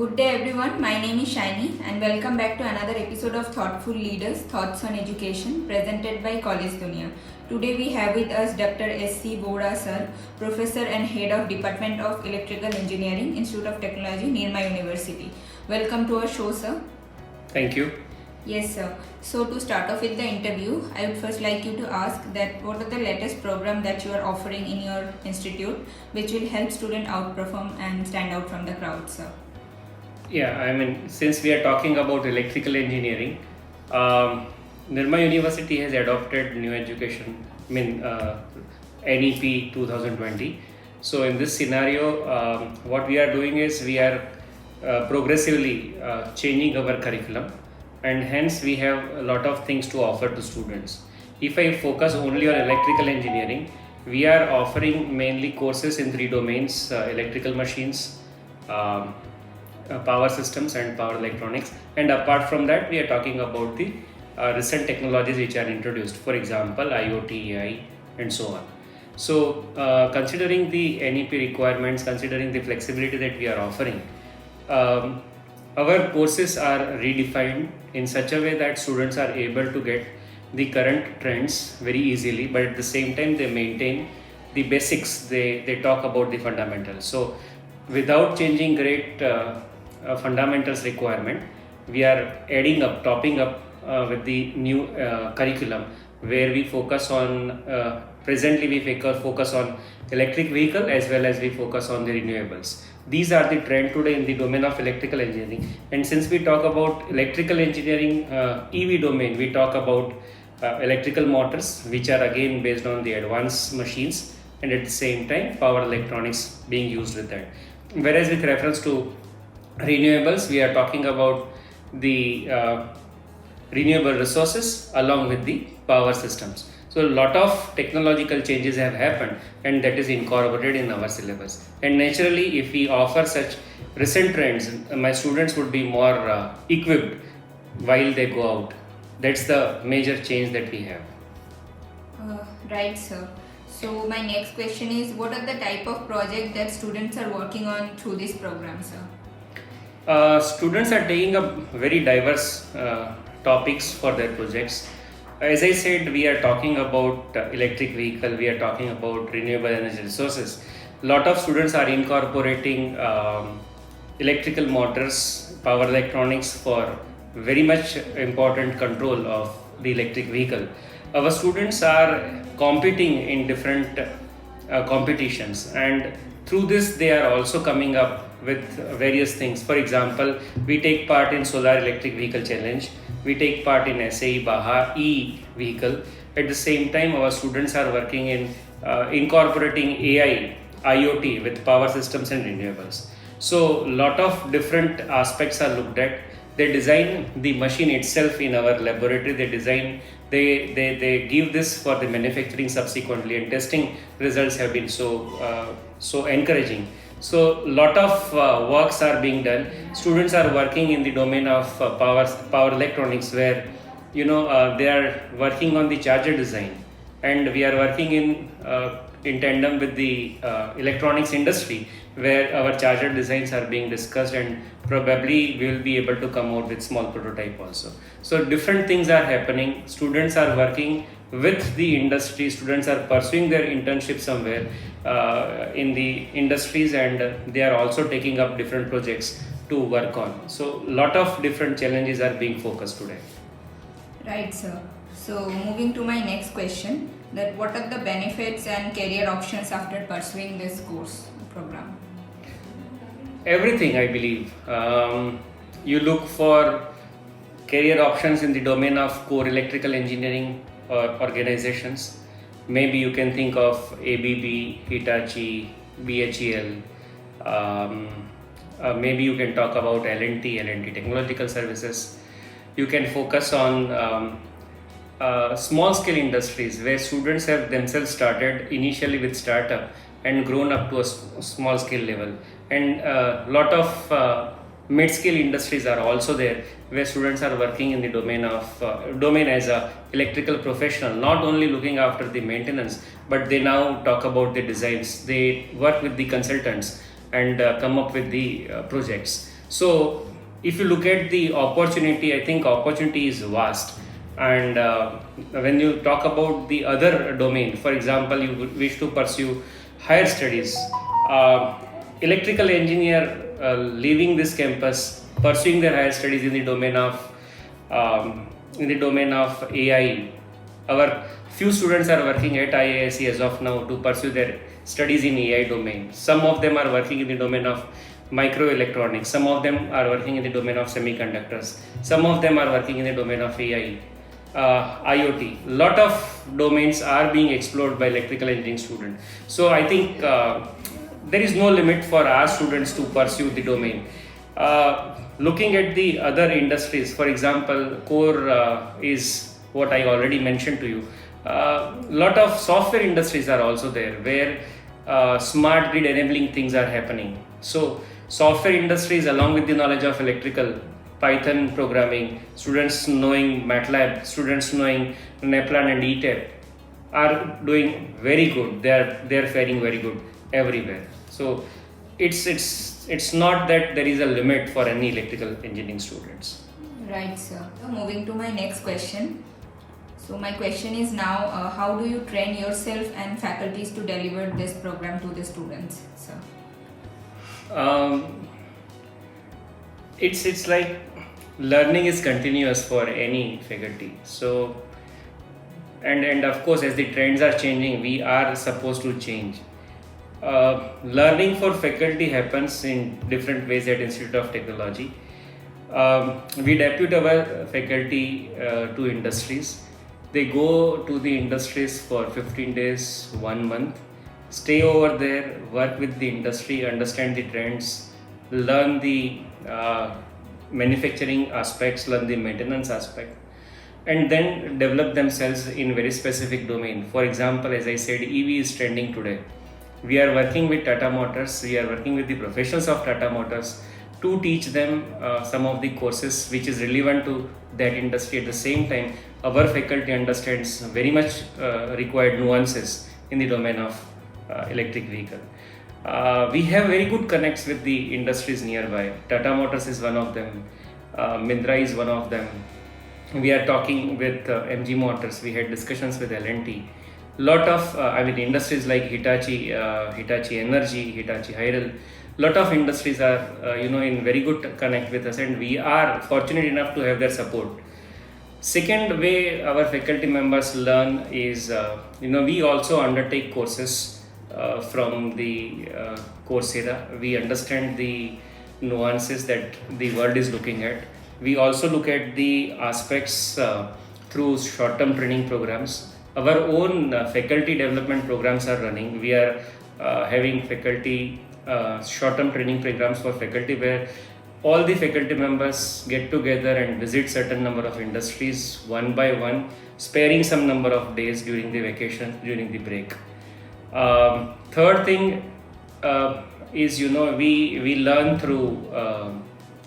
Good day everyone, my name is Shaini and welcome back to another episode of Thoughtful Leaders Thoughts on Education presented by College Dunia. Today we have with us Dr. S.C. Vora sir, Professor and Head of Department of Electrical Engineering, Institute of Technology, Nirma University. Welcome to our show sir. Thank you. Yes sir. So to start off with the interview, I would first like you to ask that what are the latest program that you are offering in your institute which will help student outperform and stand out from the crowd sir. Yeah, I mean, since we are talking about electrical engineering, Nirma University has adopted new education, NEP 2020. So in this scenario, what we are doing is we are progressively changing our curriculum, and hence we have a lot of things to offer to students. If I focus only on electrical engineering, we are offering mainly courses in three domains: electrical machines, power systems and power electronics. And apart from that, we are talking about the recent technologies which are introduced, for example IoT, AI and so on. So considering the NEP requirements, considering the flexibility that we are offering, our courses are redefined in such a way that students are able to get the current trends very easily, but at the same time they maintain the basics, they talk about the fundamentals. So without changing great fundamentals requirement, we are topping up with the new curriculum, where we focus on presently we focus on electric vehicle as well as we focus on the renewables. These are the trend today in the domain of electrical engineering. And since we talk about electrical engineering EV domain, we talk about electrical motors, which are again based on the advanced machines, and at the same time power electronics being used with that. Whereas with reference to renewables, we are talking about the renewable resources along with the power systems. So a lot of technological changes have happened, and that is incorporated in our syllabus. And naturally, if we offer such recent trends, my students would be more equipped while they go out. That's the major change that we have. Right sir. So my next question is, what are the type of project that students are working on through this program sir? Students are taking up very diverse topics for their projects. As I said, we are talking about electric vehicle, we are talking about renewable energy resources. A lot of students are incorporating electrical motors, power electronics for very much important control of the electric vehicle. Our students are competing in different competitions, and through this they are also coming up with various things. For example, we take part in Solar Electric Vehicle Challenge, we take part in SAE Baha e-vehicle. At the same time, our students are working in incorporating AI, IoT with power systems and renewables. So lot of different aspects are looked at. They design the machine itself in our laboratory, they give this for the manufacturing subsequently, and testing results have been so encouraging. So lot of works are being done. Students are working in the domain of power electronics, where they are working on the charger design, and we are working in tandem with the electronics industry, where our charger designs are being discussed, and probably we will be able to come out with small prototype also. So different things are happening. Students are working with the industry, students are pursuing their internship somewhere in the industries, and they are also taking up different projects to work on. So lot of different challenges are being focused today. Right sir. So moving to my next question, that what are the benefits and career options after pursuing this course program? Everything, I believe. You look for career options in the domain of core electrical engineering organizations. Maybe you can think of ABB, Hitachi, BHEL. Maybe you can talk about L&T Technological Services. You can focus on small scale industries, where students have themselves started initially with startup and grown up to a small scale level. And a lot of mid-scale industries are also there, where students are working in the domain as a electrical professional, not only looking after the maintenance, but they now talk about the designs, they work with the consultants and come up with the projects. So if you look at the opportunity, I think opportunity is vast. And when you talk about the other domain, for example, you would wish to pursue higher studies, uh, electrical engineer leaving this campus, pursuing their higher studies in the domain of AI. Our few students are working at IISc as of now to pursue their studies in AI domain. Some of them are working in the domain of microelectronics. Some of them are working in the domain of semiconductors. Some of them are working in the domain of AI, IoT. Lot of domains are being explored by electrical engineering students. So I think there is no limit for our students to pursue the domain. Looking at the other industries, for example, core is what I already mentioned to you. Lot of software industries are also there where smart grid enabling things are happening. So software industries, along with the knowledge of electrical, Python programming, students knowing MATLAB, students knowing NAPLAN and ETAP, are doing very good. They are faring very good everywhere. So it's not that there is a limit for any electrical engineering students. Right, sir. So moving to my next question. So my question is now, how do you train yourself and faculties to deliver this program to the students, sir? It's like learning is continuous for any faculty. So and of course, as the trends are changing, we are supposed to change. Learning for faculty happens in different ways at Institute of Technology. We depute our faculty to industries. They go to the industries for 15 days, 1 month, stay over there, work with the industry, understand the trends, learn the manufacturing aspects, learn the maintenance aspect, and then develop themselves in very specific domain. For example, as I said, EV is trending today. We are working with Tata Motors, we are working with the professionals of Tata Motors to teach them some of the courses which is relevant to that industry. At the same time, our faculty understands very much required nuances in the domain of electric vehicle. We have very good connects with the industries nearby. Tata Motors is one of them, Mindra is one of them. We are talking with MG Motors, we had discussions with L&T. Lot of industries like Hitachi Energy, Hitachi Hyrel, lot of industries are in very good connect with us, and we are fortunate enough to have their support. Second way our faculty members learn is we also undertake courses from the Coursera. We understand the nuances that the world is looking at. We also look at the aspects through short-term training programs. Our own faculty development programs are running. We are having faculty short-term training programs for faculty where all the faculty members get together and visit certain number of industries one by one, sparing some number of days during the vacation, during the break. Third thing is we learn through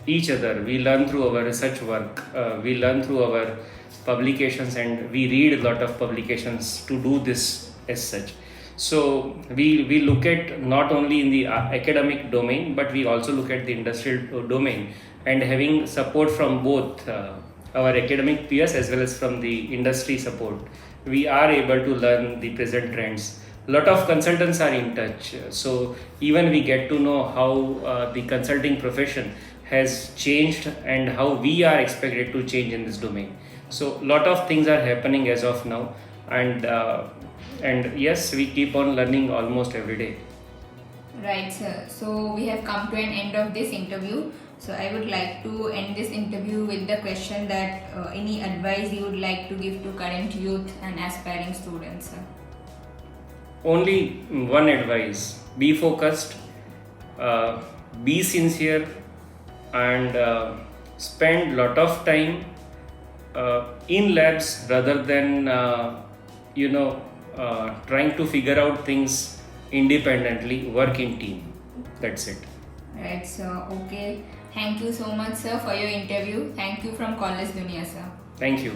each other. We learn through our research work. We learn through our publications, and we read a lot of publications to do this as such. So we look at not only in the academic domain, but we also look at the industrial domain, and having support from both our academic peers as well as from the industry support, we are able to learn the present trends. Lot of consultants are in touch, so even we get to know how the consulting profession has changed and how we are expected to change in this domain. So lot of things are happening as of now, and yes, we keep on learning almost every day. Right, sir. So we have come to an end of this interview. So I would like to end this interview with the question that any advice you would like to give to current youth and aspiring students, sir? Only one advice: be focused, be sincere, and spend lot of time in labs rather than trying to figure out things independently. Work in team. That's it. Right, sir. Okay. Thank you so much, sir, for your interview. Thank you from College Dunia, sir. Thank you.